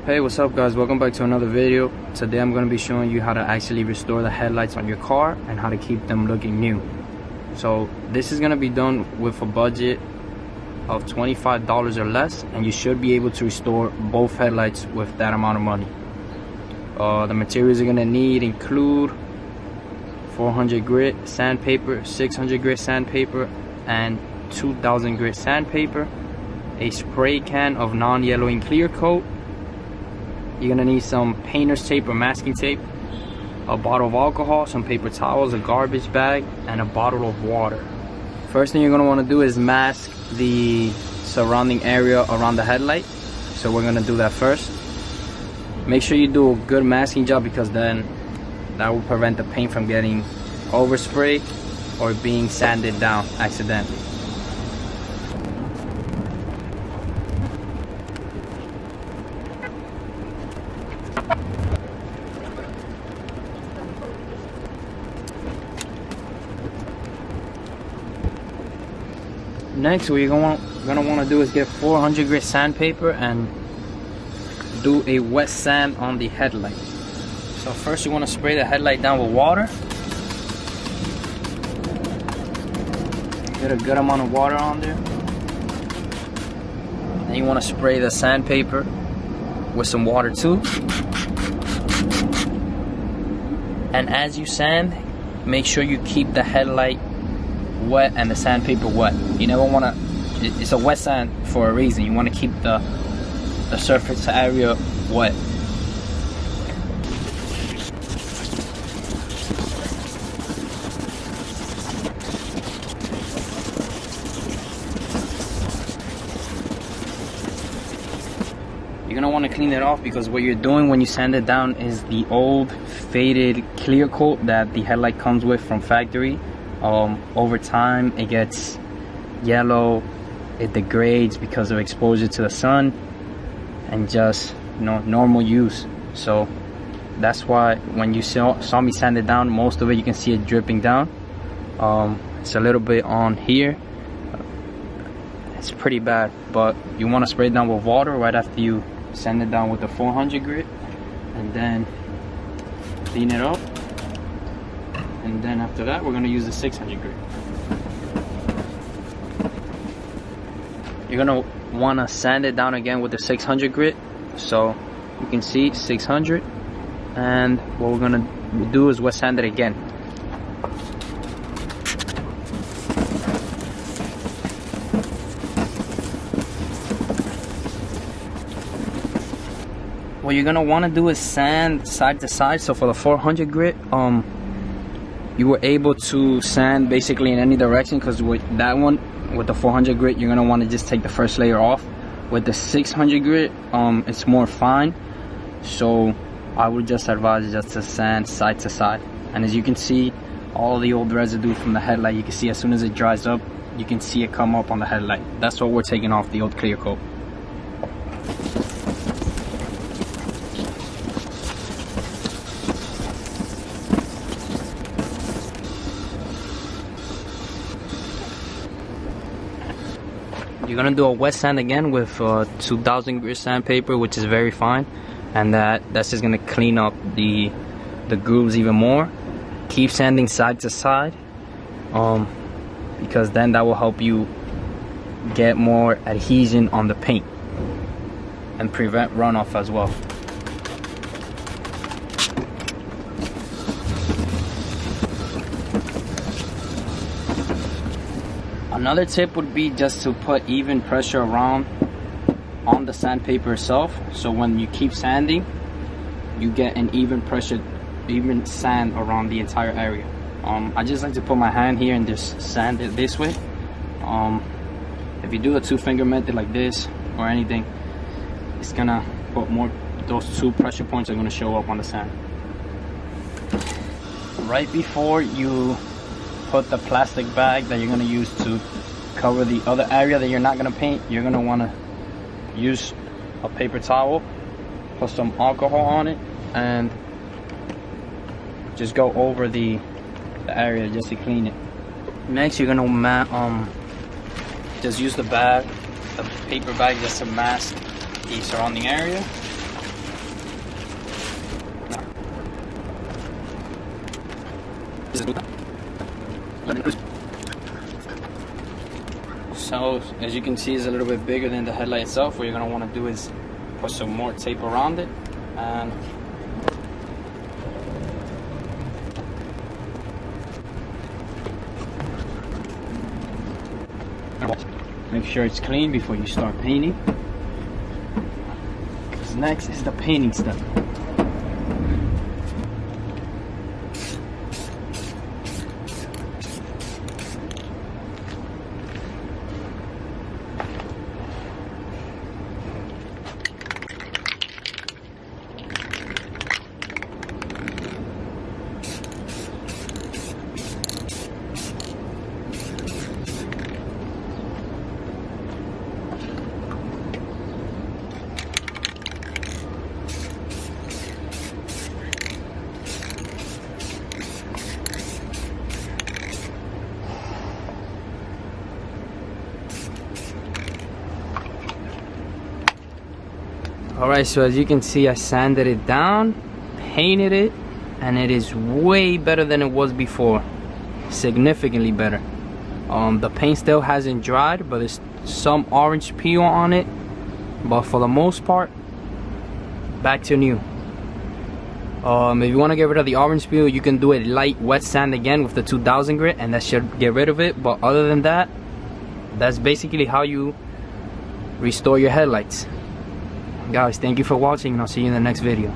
Hey, what's up guys, welcome back to another video. Today I'm going to be showing you how to actually restore the headlights on your car and how to keep them looking new. So this is going to be done with a budget of $25 or less, and you should be able to restore both headlights with that amount of money. The materials you're going to need include 400 grit sandpaper, 600 grit sandpaper, and 2000 grit sandpaper, a spray can of non-yellowing clear coat. You're gonna need some painter's tape or masking tape, a bottle of alcohol, some paper towels, a garbage bag, and a bottle of water. First thing you're gonna wanna do is mask the surrounding area around the headlight. So we're gonna do that first. Make sure you do a good masking job, because then that will prevent the paint from getting oversprayed or being sanded down accidentally. Next, what you're gonna want to do is get 400 grit sandpaper and do a wet sand on the headlight. So first you want to spray the headlight down with water. Get a good amount of water on there. Then you want to spray the sandpaper with some water too. And as you sand, make sure you keep the headlight wet and the sandpaper wet. You never want to, it's a wet sand for a reason. You want to keep the surface area wet. You're going to want to clean it off, because what you're doing when you sand it down is the old faded clear coat that the headlight comes with from factory. Over time it gets yellow, it degrades because of exposure to the sun and just, you know, normal use. So that's why when you saw me sand it down, most of it you can see it dripping down. It's a little bit on here. It's pretty bad, but you want to spray it down with water right after you sand it down with the 400 grit, and then clean it up. And then after that, we're going to use the 600 grit. You're going to want to sand it down again with the 600 grit. So you can see 600. And what we're going to do is wet sand it again. What you're going to want to do is sand side to side. So for the 400 grit, you were able to sand basically in any direction, because with that one, with the 400 grit, you're gonna want to just take the first layer off. With the 600 grit, it's more fine, so I would just advise just to sand side to side. And as you can see, all the old residue from the headlight, you can see as soon as it dries up, you can see it come up on the headlight. That's what we're taking off, the old clear coat. You're gonna do a wet sand again with 2000 grit sandpaper, which is very fine, and that's just gonna clean up the grooves even more. Keep sanding side to side, because then that will help you get more adhesion on the paint and prevent runoff as well. Another tip would be just to put even pressure around on the sandpaper itself, so when you keep sanding, you get an even pressure, even sand around the entire area. I just like to put my hand here and just sand it this way. If you do a two-finger method like this or anything, it's gonna put more, those two pressure points are gonna show up on the sand. Right before you put the plastic bag that you're going to use to cover the other area that you're not going to paint, you're going to want to use a paper towel, put some alcohol on it, and just go over the area just to clean it. Next, you're going to just use the paper bag just to mask the surrounding area. So as you can see, it's a little bit bigger than the headlight itself. What you're going to want to do is put some more tape around it and make sure it's clean before you start painting, because next is the painting step. Alright, so as you can see, I sanded it down, painted it, and it is way better than it was before. Significantly better. The paint still hasn't dried, but there's some orange peel on it, but for the most part, back to new. If you want to get rid of the orange peel, you can do a light wet sand again with the 2000 grit, and that should get rid of it. But other than that, that's basically how you restore your headlights. Guys, thank you for watching, and I'll see you in the next video.